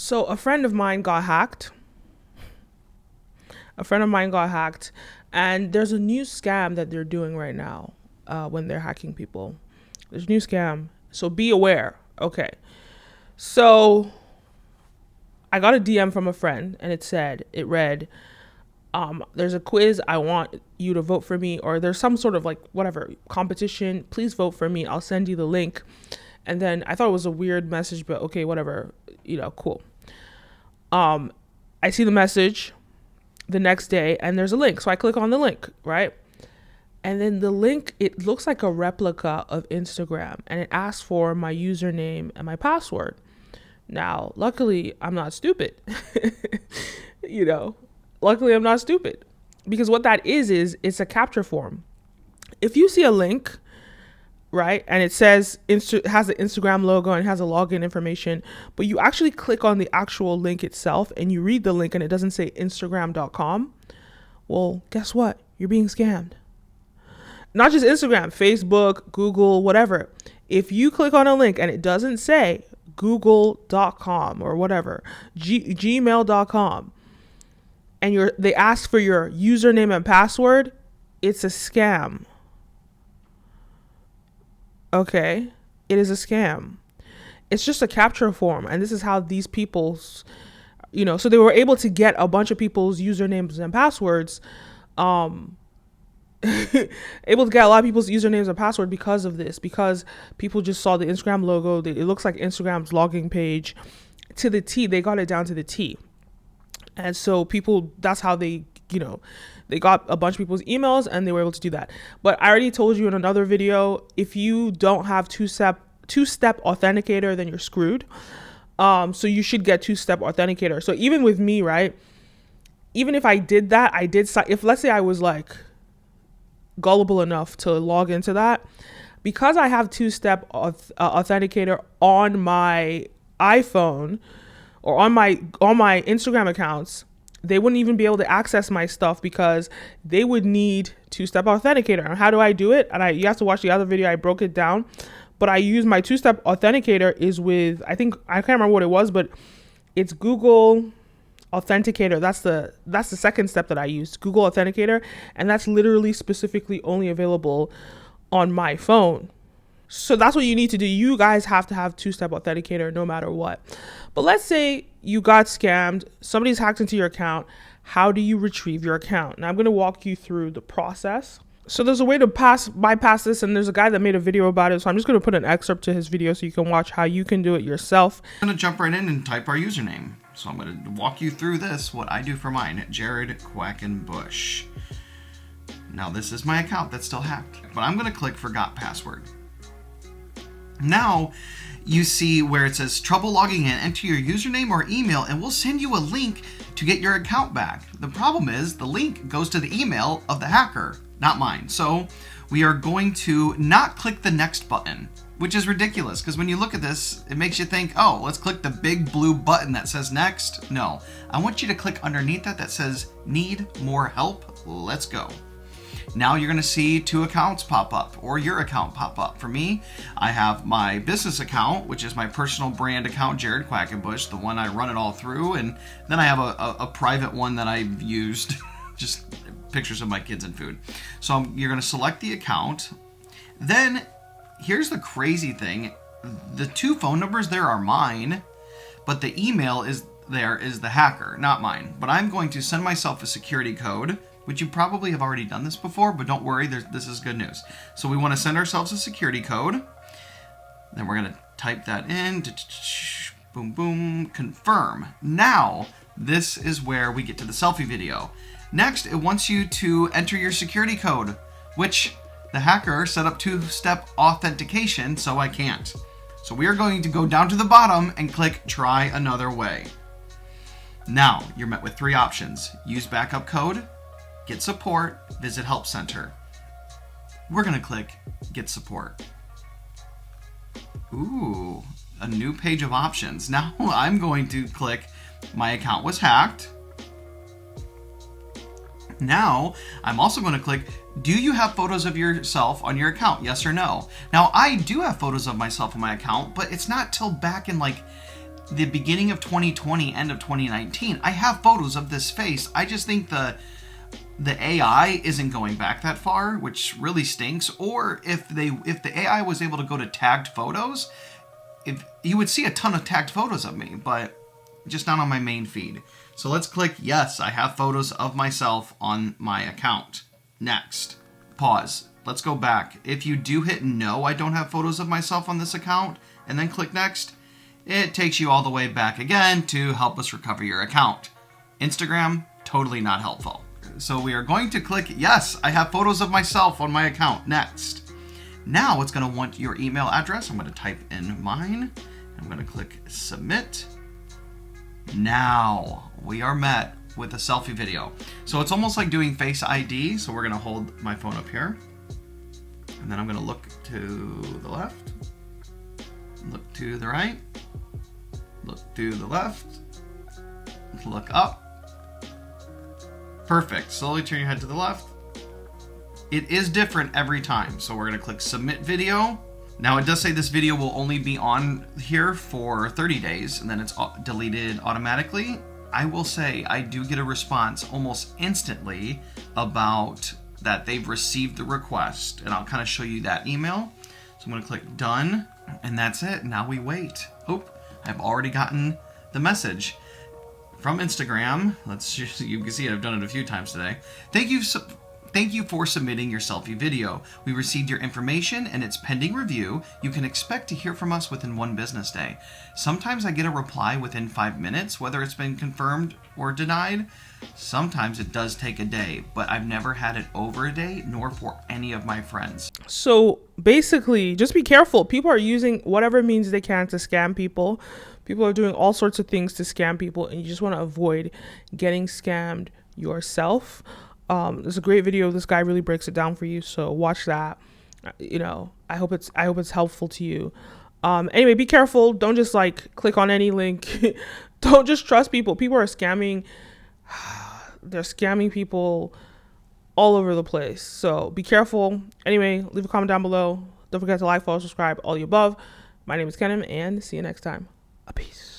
So a friend of mine got hacked. A friend of mine got hacked, and there's a new scam that they're doing right now when they're hacking people. There's a new scam, so be aware. Okay, so I got a DM from a friend, and it read, there's a quiz. I want you to vote for me, or there's some sort of like whatever competition. Please vote for me. I'll send you the link. And then I thought it was a weird message, but okay, whatever. Cool. I see the message the next day, and there's a link. So I click on the link, right? And then the link, it looks like a replica of Instagram, and it asks for my username and my password. Now, luckily, I'm not stupid. you know, luckily, I'm not stupid, because what that is it's a capture form. If you see a link, right, and it says has the Instagram logo and has a login information, but you actually click on the actual link itself and you read the link and it doesn't say Instagram.com, well, guess what? You're being scammed. Not just Instagram, Facebook, Google, whatever. If you click on a link and it doesn't say google.com or whatever, gmail.com, and they ask for your username and password, it's a scam. Okay, it is a scam. It's just a capture form, and this is how these people's, so they were able to get a bunch of people's usernames and passwords, able to get a lot of people's usernames and password because of this, because people just saw the Instagram logo. It looks like Instagram's logging page to the T. They got it down to the T. And so people, that's how they got a bunch of people's emails and they were able to do that. But I already told you in another video, if you don't have two-step authenticator, then you're screwed. So you should get two-step authenticator. So even with me, right? Even if I did that, if let's say I was like gullible enough to log into that, because I have two-step authenticator on my iPhone or on my Instagram accounts, they wouldn't even be able to access my stuff because they would need two-step authenticator. And how do I do it? And you have to watch the other video. I broke it down, but I use my two-step authenticator is with, I can't remember what it was, but it's Google Authenticator. That's the second step that I used, Google Authenticator. And that's literally specifically only available on my phone. So that's what you need to do. You guys have to have two-step authenticator no matter what. But let's say you got scammed, somebody's hacked into your account. How do you retrieve your account? Now I'm going to walk you through the process. So there's a way to bypass this, and there's a guy that made a video about it. So I'm just going to put an excerpt to his video so you can watch how you can do it yourself. I'm going to jump right in and type our username. So I'm going to walk you through this, what I do for mine, Jared Quackenbush. Now this is my account that's still hacked, but I'm going to click Forgot Password. Now you see where it says trouble logging in, enter your username or email and we'll send you a link to get your account back. The problem is the link goes to the email of the hacker, not mine. So we are going to not click the next button, which is ridiculous because when you look at this, it makes you think, oh, let's click the big blue button that says next. No, I want you to click underneath that says need more help. Let's go. Now you're going to see two accounts pop up, or your account pop up. For me, I have my business account, which is my personal brand account, Jared Quackenbush, the one I run it all through, and then I have a private one that I've used, just pictures of my kids and food. So you're going to select the account. Then here's the crazy thing. The two phone numbers there are mine, but the email is the hacker, not mine. But I'm going to send myself a security code, which you probably have already done this before, but don't worry, this is good news. So we want to send ourselves a security code. Then we're going to type that in. Boom, boom, confirm. Now, this is where we get to the selfie video. Next, it wants you to enter your security code, which the hacker set up two-step authentication, so I can't. So we are going to go down to the bottom and click try another way. Now, you're met with three options. Use backup code, get support, visit help center. We're going to click get support. Ooh, a new page of options. Now I'm going to click my account was hacked. Now I'm also going to click do you have photos of yourself on your account? Yes or no? Now I do have photos of myself on my account, but it's not till back in like the beginning of 2020, end of 2019. I have photos of this face. I just think the AI isn't going back that far, which really stinks. Or if the AI was able to go to tagged photos, if you would see a ton of tagged photos of me, but just not on my main feed. So let's click yes, I have photos of myself on my account. Next. Pause. Let's go back. If you do hit no, I don't have photos of myself on this account, and then click next, it takes you all the way back again to help us recover your account. Instagram, totally not helpful. So we are going to click yes, I have photos of myself on my account. Next. Now it's going to want your email address. I'm going to type in mine. I'm going to click submit. Now we are met with a selfie video. So it's almost like doing Face ID. So we're going to hold my phone up here. And then I'm going to look to the left, look to the right, look to the left, look up. Perfect. Slowly turn your head to the left. It is different every time. So we're going to click submit video. Now it does say this video will only be on here for 30 days and then it's deleted automatically. I will say I do get a response almost instantly about that they've received the request, and I'll kind of show you that email. So I'm going to click done, and that's it. Now we wait. Oh, I've already gotten the message from Instagram. You can see it, I've done it a few times today. Thank you for submitting your selfie video. We received your information and it's pending review. You can expect to hear from us within 1 business day. Sometimes I get a reply within 5 minutes, whether it's been confirmed or denied. Sometimes it does take a day, but I've never had it over a day, nor for any of my friends. So basically, just be careful. People are using whatever means they can to scam people. People are doing all sorts of things to scam people, and you just want to avoid getting scammed yourself. There's a great video. This guy really breaks it down for you. So watch that. I hope it's helpful to you. Anyway, be careful. Don't just like click on any link. Don't just trust people. People are scamming. They're scamming people all over the place. So be careful. Anyway, leave a comment down below. Don't forget to like, follow, subscribe, all the above. My name is Kenim, and see you next time. Peace.